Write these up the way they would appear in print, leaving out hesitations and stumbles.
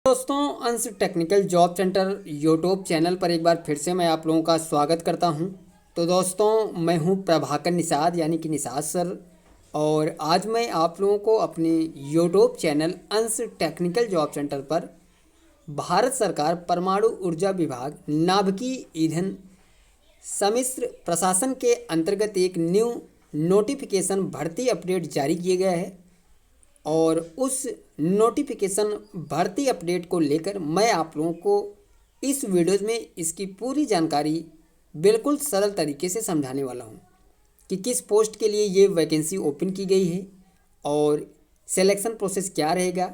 दोस्तों, अंश technical job centre YouTube channel पर एक बार फिर से मैं आप लोगों का स्वागत करता हूं। तो दोस्तों, मैं हूं प्रभाकर निषाद यानी कि निषाद सर। और आज मैं आप लोगों को अपने यूट्यूब चैनल अंश टेक्निकल जॉब सेंटर पर भारत सरकार परमाणु ऊर्जा विभाग नाभिकीय ईंधन सम्मिश्र प्रशासन के अंतर्गत एक न्यू नोटिफिकेशन भर्ती अपडेट जारी किया गया है। और उस नोटिफिकेशन भर्ती अपडेट को लेकर मैं आप लोगों को इस वीडियोज़ में इसकी पूरी जानकारी बिल्कुल सरल तरीके से समझाने वाला हूं कि किस पोस्ट के लिए ये वैकेंसी ओपन की गई है और सिलेक्शन प्रोसेस क्या रहेगा,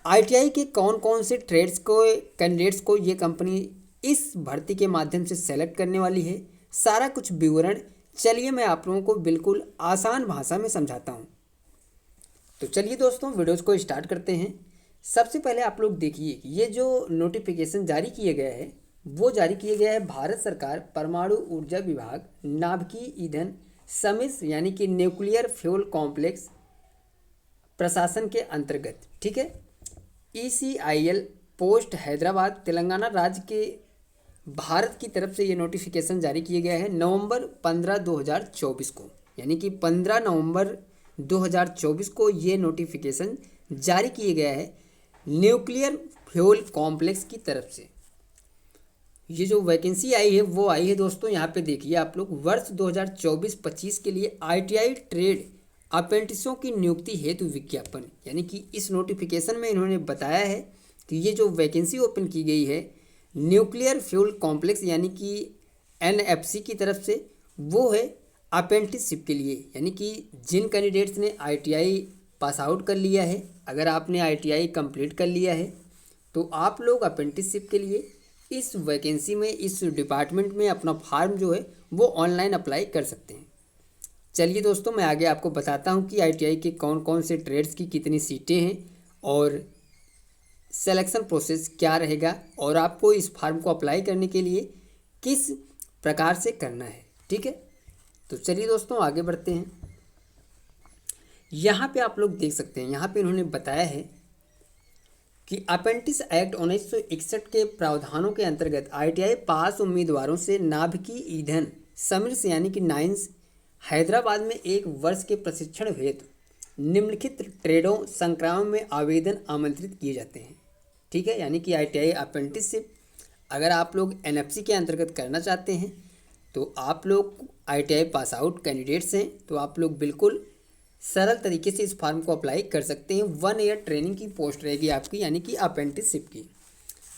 आईटीआई के कौन कौन से ट्रेड्स को कैंडिडेट्स को ये कंपनी इस भर्ती के माध्यम से सेलेक्ट करने वाली है। सारा कुछ विवरण चलिए मैं आप लोगों को बिल्कुल आसान भाषा में समझाता हूँ। तो चलिए दोस्तों, वीडियोज़ को स्टार्ट करते हैं। सबसे पहले आप लोग देखिए कि ये जो नोटिफिकेशन जारी किया गया है वो जारी किया गया है भारत सरकार परमाणु ऊर्जा विभाग नाभिकीय ईंधन सम्मिश्र यानी कि न्यूक्लियर फ्यूल कॉम्प्लेक्स प्रशासन के अंतर्गत, ठीक है। ECIL पोस्ट हैदराबाद तेलंगाना राज्य के भारत की तरफ से ये नोटिफिकेशन जारी किया गया है नवंबर 15 2024 को, यानी कि 15 नवंबर 2024 को ये नोटिफिकेशन जारी किया गया है न्यूक्लियर फ्यूल कॉम्प्लेक्स की तरफ से। ये जो वैकेंसी आई है वो आई है दोस्तों, यहाँ पे देखिए आप लोग, वर्ष 2024-25 के लिए ITI ट्रेड अप्रेंटिसों की नियुक्ति हेतु विज्ञापन, यानी कि इस नोटिफिकेशन में इन्होंने बताया है कि ये जो वैकेंसी ओपन की गई है न्यूक्लियर फ्यूल कॉम्प्लेक्स यानी कि NFC की तरफ से, वो है अप्रेंटिसशिप के लिए, यानी कि जिन कैंडिडेट्स ने ITI पास आउट कर लिया है, अगर आपने ITI कंप्लीट कर लिया है तो आप लोग अप्रेंटिसशिप के लिए इस वैकेंसी में, इस डिपार्टमेंट में अपना फॉर्म जो है वो ऑनलाइन अप्लाई कर सकते हैं। चलिए दोस्तों, मैं आगे आपको बताता हूँ कि ITI के कौन कौन से ट्रेड्स की कितनी सीटें हैं और सिलेक्शन प्रोसेस क्या रहेगा और आपको इस फॉर्म को अप्लाई करने के लिए किस प्रकार से करना है, ठीक है। तो चलिए दोस्तों आगे बढ़ते हैं। यहाँ पे आप लोग देख सकते हैं, यहाँ पे इन्होंने बताया है कि अप्रेंटिस एक्ट 1961 के प्रावधानों के अंतर्गत ITI पास उम्मीदवारों से नाभिकीय ईंधन सम्मिश्र यानी कि नाइन्स हैदराबाद में 1 वर्ष के प्रशिक्षण हेतु निम्नलिखित ट्रेडों संक्रामण में आवेदन आमंत्रित किए जाते हैं, ठीक है। यानी कि ITI अप्रेंटिसशिप अगर आप लोग NFC के अंतर्गत करना चाहते हैं तो आप लोग ITI पास आउट कैंडिडेट्स हैं तो आप लोग बिल्कुल सरल तरीके से इस फॉर्म को अप्लाई कर सकते हैं। 1 ईयर ट्रेनिंग की पोस्ट रहेगी आपकी, यानी कि अप्रेंटिसशिप की।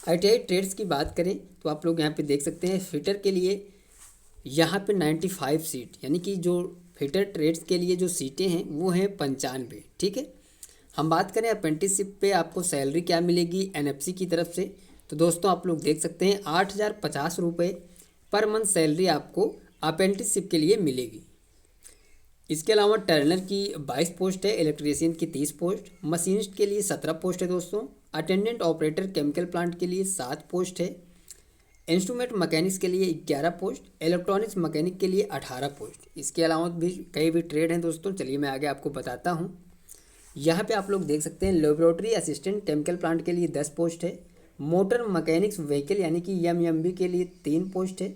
ITI ट्रेड्स की बात करें तो आप लोग यहाँ पे देख सकते हैं फिटर के लिए यहाँ पे 95 सीट, यानी कि जो फिटर ट्रेड्स के लिए जो सीटें हैं वो हैं 95, ठीक है। हम बात करें अप्रेंटिसशिप पे आपको सैलरी क्या मिलेगी NFC की तरफ से, तो दोस्तों आप लोग देख सकते हैं 8,050 रुपये पर मंथ सैलरी आपको अप्रेंटिसशिप के लिए मिलेगी। इसके अलावा टर्नर की 22 पोस्ट है, इलेक्ट्रीशियन की 30 पोस्ट, मशीनिस्ट के लिए 17 पोस्ट है दोस्तों, अटेंडेंट ऑपरेटर केमिकल प्लांट के लिए 7 पोस्ट है, इंस्ट्रूमेंट मैकेनिक्स के लिए 11 पोस्ट, इलेक्ट्रॉनिक्स मैकेनिक के लिए 18 पोस्ट। इसके अलावा भी कई भी ट्रेड हैं दोस्तों, चलिए मैं आगे आपको बताता हूँ। यहाँ पे आप लोग देख सकते हैं लेबोरेटरी असिस्टेंट केमिकल प्लांट के लिए 10 पोस्ट है, मोटर मैकेनिक्स व्हीकल यानी कि MMB के लिए 3 पोस्ट है,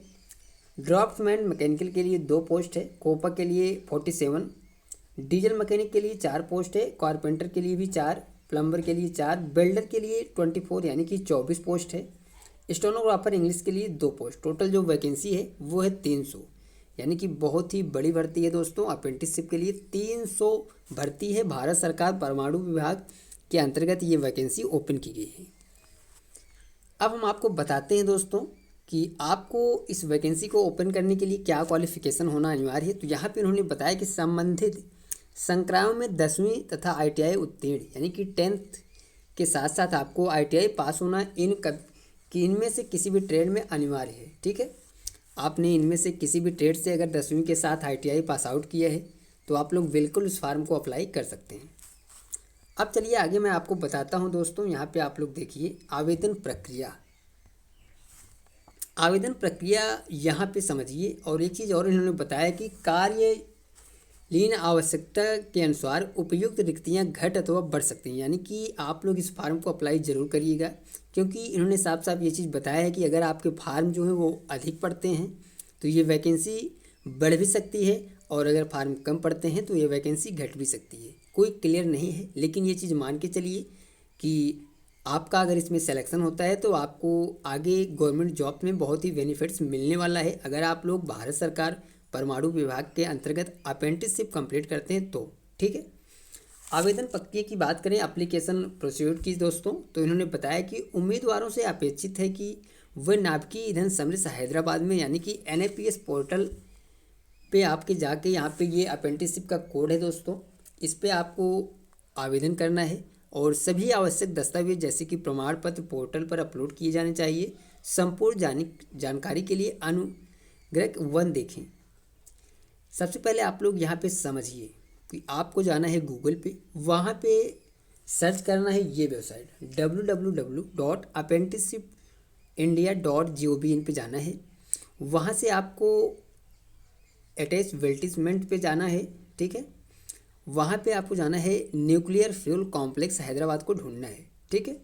ड्राफ्ट्समैन मैकेनिकल के लिए 2 पोस्ट है, कोपा के लिए 47, डीजल मैकेनिक के लिए 4 पोस्ट है, कारपेंटर के लिए भी 4, प्लम्बर के लिए 4, बिल्डर के लिए 24 यानी कि 24 पोस्ट है, स्टेनोग्राफर इंग्लिश के लिए 2 पोस्ट। टोटल जो वैकेंसी है वो है 300, यानी कि बहुत ही बड़ी भर्ती है दोस्तों। अप्रेंटिसशिप के लिए 300 भर्ती है, भारत सरकार परमाणु विभाग के अंतर्गत ये वैकेंसी ओपन की गई है। अब हम आपको बताते हैं दोस्तों कि आपको इस वैकेंसी को ओपन करने के लिए क्या क्वालिफिकेशन होना अनिवार्य है। तो यहाँ पे उन्होंने बताया कि संबंधित संक्रामण में 10वीं तथा ITI उत्तीर्ण यानी कि 10th के साथ साथ आपको ITI पास होना इनमें से किसी भी ट्रेड में अनिवार्य है, ठीक है। आपने इनमें से किसी भी ट्रेड से अगर 10वीं के साथ ITI पास आउट किया है तो आप लोग बिल्कुल उस फार्म को अप्लाई कर सकते हैं। अब चलिए आगे मैं आपको बताता हूँ दोस्तों, यहाँ पे आप लोग देखिए आवेदन प्रक्रिया। आवेदन प्रक्रिया यहाँ पे समझिए। और एक चीज़ और इन्होंने बताया कि कार्य लेकिन आवश्यकता के अनुसार उपयुक्त रिक्तियां घट अथवा बढ़ सकती हैं। यानी कि आप लोग इस फार्म को अप्लाई ज़रूर करिएगा, क्योंकि इन्होंने साफ साफ ये चीज़ बताया है कि अगर आपके फार्म जो है वो अधिक पड़ते हैं तो ये वैकेंसी बढ़ भी सकती है, और अगर फार्म कम पड़ते हैं तो ये वैकेंसी घट भी सकती है। कोई क्लियर नहीं है, लेकिन ये चीज़ मान के चलिए कि आपका अगर इसमें सिलेक्शन होता है तो आपको आगे गवर्नमेंट जॉब में बहुत ही बेनिफिट्स मिलने वाला है। अगर आप लोग भारत सरकार परमाणु विभाग के अंतर्गत अप्रेंटिसशिप कंप्लीट करते हैं तो ठीक है। आवेदन प्रक्रिया की बात करें एप्लीकेशन प्रोसीड्यूर की दोस्तों, तो इन्होंने बताया कि उम्मीदवारों से अपेक्षित है कि वह नाभिकीय ईंधन समृद्ध हैदराबाद में यानी कि NAPS पोर्टल पे आपके जाके यहाँ पे ये अप्रेंटिसशिप का कोड है दोस्तों, इस पे आपको आवेदन करना है और सभी आवश्यक दस्तावेज जैसे कि प्रमाण पत्र पोर्टल पर अपलोड किए जाने चाहिए। संपूर्ण जानकारी के लिए अनुग्रह 1 देखें। सबसे पहले आप लोग यहाँ पे समझिए कि आपको जाना है गूगल पे, वहाँ पे सर्च करना है ये वेबसाइट www.apprenticeshipindia.gov पे जाना है। वहाँ से आपको एडवर्टाइजमेंट पे जाना है, ठीक है। वहाँ पे आपको जाना है न्यूक्लियर फ्यूल कॉम्प्लेक्स हैदराबाद को ढूंढना है, ठीक है।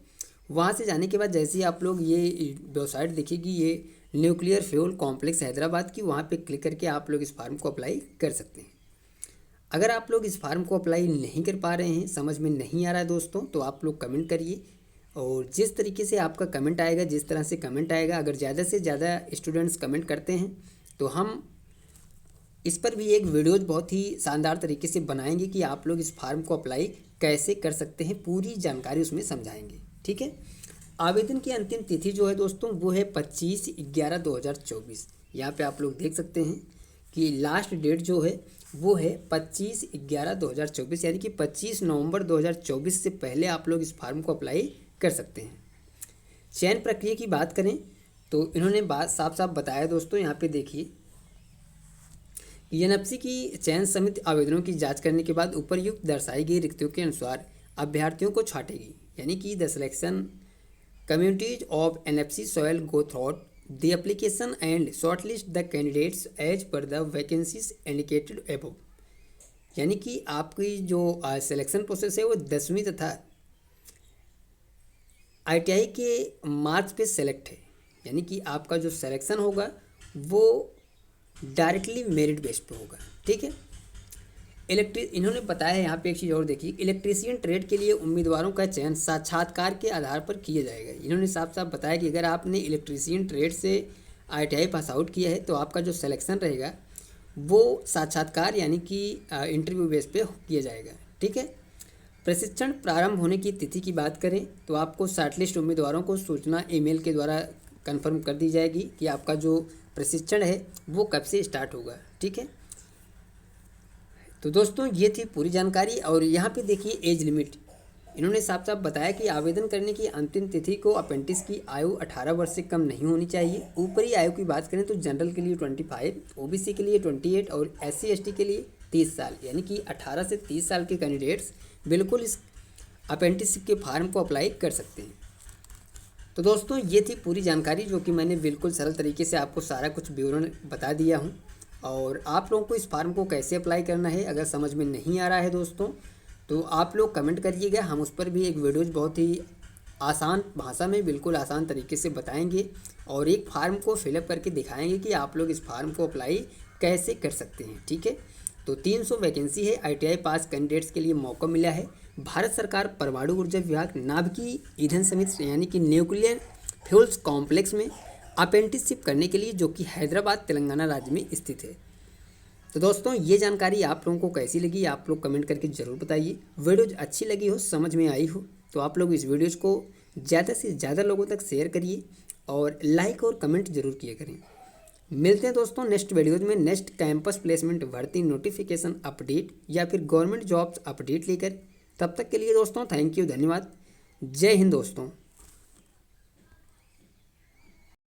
वहाँ से जाने के बाद जैसे ही आप लोग ये वेबसाइट देखिएगी ये न्यूक्लियर फ्यूल कॉम्प्लेक्स हैदराबाद की, वहाँ पे क्लिक करके आप लोग इस फार्म को अप्लाई कर सकते हैं। अगर आप लोग इस फार्म को अप्लाई नहीं कर पा रहे हैं, समझ में नहीं आ रहा है दोस्तों, तो आप लोग कमेंट करिए, और जिस तरीके से आपका कमेंट आएगा, जिस तरह से कमेंट आएगा, अगर ज़्यादा से ज़्यादा स्टूडेंट्स कमेंट करते हैं तो हम इस पर भी एक वीडियोज बहुत ही शानदार तरीके से बनाएंगे कि आप लोग इस फार्म को अप्लाई कैसे कर सकते हैं, पूरी जानकारी उसमें समझाएंगे, ठीक है। आवेदन की अंतिम तिथि जो है दोस्तों वो है 25/11/2024। यहाँ पे आप लोग देख सकते हैं कि लास्ट डेट जो है वो है 25/11/2024, यानी कि 25 नवंबर 2024 से पहले आप लोग इस फार्म को अप्लाई कर सकते हैं। चयन प्रक्रिया की बात करें तो इन्होंने बात साफ साफ बताया दोस्तों। यहाँ पे देखिए NFC की चयन समिति आवेदनों की जांच करने के बाद उपरयुक्त दर्शाई गई रिक्तियों के अनुसार अभ्यर्थियों को छांटेगी। यानी कि the selection communities of NFC shall go through the application and shortlist the candidates as per the vacancies indicated above. यानी कि आपकी जो सिलेक्शन प्रोसेस है वो 10वीं तथा ITI के मार्क्स पे सेलेक्ट है। यानी कि आपका जो सिलेक्शन होगा वो डायरेक्टली मेरिट बेस पे होगा, ठीक है। इन्होंने बताया है यहाँ पे एक चीज़ और देखिए, इलेक्ट्रीशियन ट्रेड के लिए उम्मीदवारों का चयन साक्षात्कार के आधार पर किया जाएगा। इन्होंने साफ साफ बताया कि अगर आपने इलेक्ट्रीशियन ट्रेड से ITI पास आउट किया है तो आपका जो सिलेक्शन रहेगा वो साक्षात्कार यानी कि इंटरव्यू बेस पे किया जाएगा, ठीक है। प्रशिक्षण प्रारंभ होने की तिथि की बात करें तो आपको शॉर्टलिस्ट उम्मीदवारों को सूचना ईमेल के द्वारा कन्फर्म कर दी जाएगी कि आपका जो प्रशिक्षण है वो कब से स्टार्ट होगा, ठीक है। तो दोस्तों ये थी पूरी जानकारी। और यहाँ पे देखिए एज लिमिट, इन्होंने साफ साफ बताया कि आवेदन करने की अंतिम तिथि को अप्रेंटिस की आयु 18 वर्ष से कम नहीं होनी चाहिए। ऊपरी आयु की बात करें तो जनरल के लिए 25, OBC के लिए 28 और SC ST के लिए 30 साल। यानी कि 18 से 30 साल के कैंडिडेट्स बिल्कुल इस अप्रेंटिसशिप के फार्म को अप्लाई कर सकते हैं। तो दोस्तों ये थी पूरी जानकारी जो कि मैंने बिल्कुल सरल तरीके से आपको सारा कुछ विवरण बता दिया हूँ। और आप लोगों को इस फार्म को कैसे अप्लाई करना है अगर समझ में नहीं आ रहा है दोस्तों तो आप लोग कमेंट करिएगा, हम उस पर भी एक वीडियोज़ बहुत ही आसान भाषा में बिल्कुल आसान तरीके से बताएंगे और एक फार्म को फिलअप करके दिखाएंगे कि आप लोग इस फार्म को अप्लाई कैसे कर सकते हैं, ठीक है। तो 300 वैकेंसी है, ITI पास कैंडिडेट्स के लिए मौका मिला है। भारत सरकार परमाणु ऊर्जा विभाग नाभिकीय ईंधन समिति यानी कि न्यूक्लियर फ्यूल्स कॉम्प्लेक्स में अप्रेंटिसशिप करने के लिए, जो कि हैदराबाद तेलंगाना राज्य में स्थित है। तो दोस्तों ये जानकारी आप लोगों को कैसी लगी आप लोग कमेंट करके ज़रूर बताइए। वीडियोज अच्छी लगी हो, समझ में आई हो तो आप लोग इस वीडियोज़ को ज़्यादा से ज़्यादा लोगों तक शेयर करिए और लाइक और कमेंट जरूर किया करें। मिलते हैं दोस्तों नेक्स्ट वीडियोज़ में नेक्स्ट कैंपस प्लेसमेंट भर्ती नोटिफिकेशन अपडेट या फिर गवर्नमेंट जॉब्स अपडेट लेकर। तब तक के लिए दोस्तों थैंक यू, धन्यवाद, जय हिंद दोस्तों।